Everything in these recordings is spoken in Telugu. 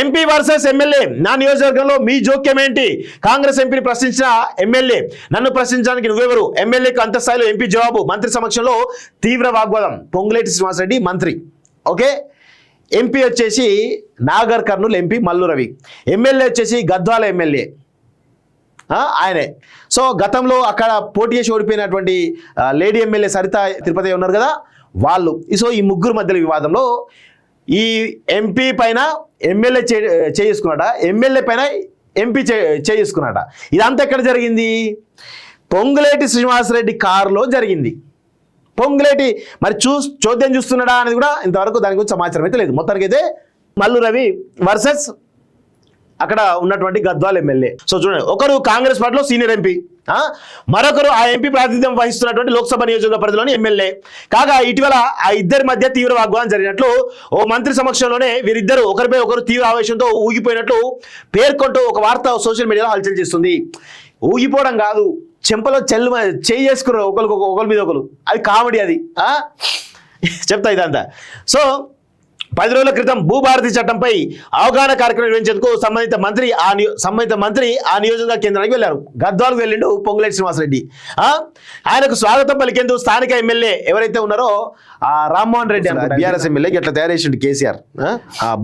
ఎంపీ వర్సెస్ ఎమ్మెల్యే నా నియోజకవర్గంలో మీ జోక్యం ఏంటి? కాంగ్రెస్ ఎంపీని ప్రశ్నించిన ఎమ్మెల్యే, నన్ను ప్రశ్నించడానికి నువ్వెవరు? ఎమ్మెల్యేకు అంతస్థాయిలో ఎంపీ జవాబు. మంత్రి సమక్షంలో తీవ్ర వాగ్వాదం. పొంగులేటి శ్రీనివాసరెడ్డి మంత్రి. ఓకే, ఎంపీ వచ్చేసి నాగర్ కర్నూలు ఎంపీ మల్లు రవి, ఎమ్మెల్యే వచ్చేసి గద్వాల ఎమ్మెల్యే ఆయనే. సో గతంలో అక్కడ పోటీ చేసి ఓడిపోయినటువంటి లేడీ ఎమ్మెల్యే సరిత తిరుపతి ఉన్నారు కదా వాళ్ళు. సో ఈ ముగ్గురు మధ్యలో వివాదంలో ఈ ఎంపీ పైన ఎమ్మెల్యే చేసుకున్నాడ, ఎమ్మెల్యే పైన ఎంపీ చేసుకున్నాడ. ఇదంతా ఎక్కడ జరిగింది? పొంగులేటి శ్రీనివాసరెడ్డి కారులో జరిగింది. పొంగులేటి మరి చోద్యం చూస్తున్నాడా అనేది కూడా ఇంతవరకు దాని గురించి సమాచారం అయితే లేదు. మొత్తానికి అయితే మల్లు రవి వర్సెస్ అక్కడ ఉన్నటువంటి గద్వాల్ ఎమ్మెల్యే. సో చూడండి, ఒకరు కాంగ్రెస్ పార్టీలో సీనియర్ ఎంపీ, మరొకరు ఆ ఎంపీ ప్రాతినిధ్యం వహిస్తున్నటువంటి లోక్సభ నియోజకవర్గ పరిధిలోని ఎమ్మెల్యే. కాగా ఇటీవల ఆ ఇద్దరి మధ్య తీవ్ర వాగ్వాదం జరిగినట్లు ఓ మంత్రి సమక్షంలోనే వీరిద్దరు ఒకరిపై ఒకరు తీవ్ర ఆవేశంతో ఊగిపోయినట్లు పేర్కొంటూ ఒక వార్త సోషల్ మీడియాలో హల్చల్ చేస్తుంది. ఊగిపోవడం కాదు, చెంపలో చెల్లు చేసుకున్నారు ఒకరి మీద ఒకరు. అది కామెడీ, అది చెప్తా ఇదంతా. సో 10 రోజుల క్రితం భూభారతి చట్టంపై అవగాహన కార్యక్రమం నిర్వహించేందుకు సంబంధిత మంత్రి ఆ నియోజకవర్గ కేంద్రానికి వెళ్ళారు. గద్వాలకు వెళ్ళిండు పొంగులేటి శ్రీనివాసరెడ్డి. ఆయనకు స్వాగతం పలికేందుకు స్థానిక ఎమ్మెల్యే ఎవరైతే ఉన్నారో రామ్మోహన్ రెడ్డి బీఆర్ఎస్ ఎమ్మెల్యే ఇట్లా తయారు చేసిండు కేసీఆర్.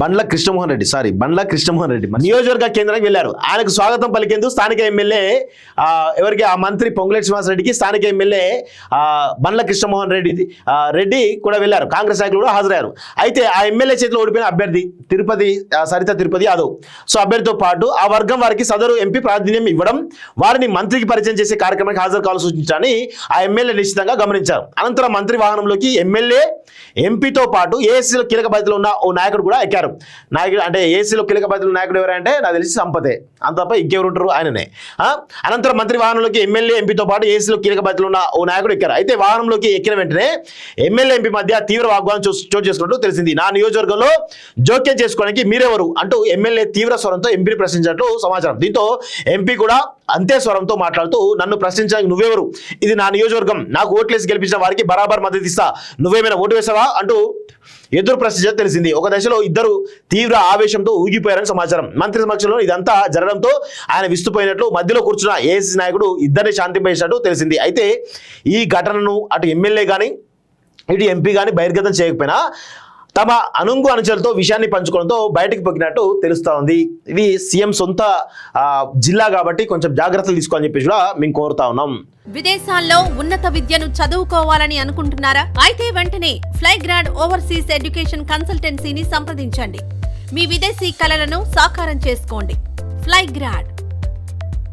బండ్ల కృష్ణమోహన్ రెడ్డి నియోజకవర్గ కేంద్రానికి వెళ్ళారు. ఆయనకు స్వాగతం పలికేందుకు స్థానిక ఎమ్మెల్యే ఎవరికి ఆ మంత్రి పొంగులేటి శ్రీనివాసరెడ్డికి స్థానిక ఎమ్మెల్యే బండ్ల కృష్ణమోహన్ రెడ్డి కూడా వెళ్ళారు. కాంగ్రెస్ నాయకులు కూడా హాజరయ్యారు. అయితే ఆ ఎమ్మెల్యే చేతిలో ఓడిపోయిన అభ్యర్థి సరిత తిరుపతి యాదవ్, సో అభ్యర్థితో పాటు ఆ వర్గం వారికి సదరు ఎంపీ ప్రాతినిధ్యం ఇవ్వడం, వారిని మంత్రికి పరిచయం చేసే కార్యక్రమానికి హాజరు కావాలని సూచించాలని ఆ ఎమ్మెల్యే నిశ్చితంగా గమనించారు. అనంతరం మంత్రి వాహనంలోకి ఎమ్మెల్యే, ఎంపీతో పాటు ఏసీలో కీలక బాధ్యతలు ఉన్న ఓ నాయకుడు కూడా ఎక్కారు. నాయకుడు అంటే ఏసీలో కీలక బాధ్యతలు నాయకుడు ఎవరంటే నాకు తెలిసి సంపతే, అంత తప్ప ఇంకెవరు ఉంటారు, ఆయననే. అనంతరం మంత్రి వాహనంలోకి ఎమ్మెల్యే, ఎంపీతో పాటు ఏసీలో కీలక బాధ్యతలు ఉన్న ఓ నాయకుడు ఎక్కారు. అయితే వాహనంలోకి ఎక్కిన వెంటనే ఎమ్మెల్యే, ఎంపీ మధ్య తీవ్ర వాగ్వాదం చోటు చేసుకున్నట్టు తెలిసింది. నా నియోజకవర్గంలో జోక్యం చేసుకోవడానికి మీరెవరు అంటూ ఎమ్మెల్యే తీవ్ర స్వరంతో ఎంపీని ప్రశ్నించినట్లు సమాచారం. దీంతో ఎంపీ కూడా అంతే స్వరంతో మాట్లాడుతూ, నన్ను ప్రశ్నించడానికి నువ్వెవరు? ఇది నా నియోజకవర్గం, నాకు ఓట్లేసి గెలిపించిన వారికి బరాబర్ మద్దతు ఇస్తా, నువ్వేమైనా ఓటు వేసావా అంటూ ఎదురు ప్రశ్నించడం తెలిసింది. ఒక దశలో ఇద్దరు తీవ్ర ఆవేశంతో ఊగిపోయారని సమాచారం. మంత్రి సమక్షంలో ఇదంతా జరగడంతో ఆయన విస్తుపోయినట్లు మధ్యలో కూర్చున్న ఏఐసీసీ నాయకుడు ఇద్దరిని శాంతింపజేసినట్టు తెలిసింది. అయితే ఈ ఘటనను అటు ఎమ్మెల్యే కానీ ఇటు ఎంపీ కానీ బహిర్గతం చేయకపోయినా తమ అనుచరులతో విషయాన్ని పంచుకోవడంతో బయటకు పొక్కినట్టు తెలుస్తా ఉంది. ఇవి సీఎం సొంత జిల్లా కాబట్టి కొంచెం జాగ్రత్తలు తీసుకోవాలని చెప్పేసి కూడా మేము కోరుతా ఉన్నాం. విదేశాల్లో ఉన్నత విద్యను చదువుకోవాలని అనుకుంటున్నారా? అయితే వెంటనే ఫ్లైగ్రాడ్ ఓవర్సీస్ ఎడ్యుకేషన్ కన్సల్టెన్సీని సంప్రదించండి. మీ విదేశీ కలలను సాకారం చేసుకోండి. ఫ్లైగ్రాడ్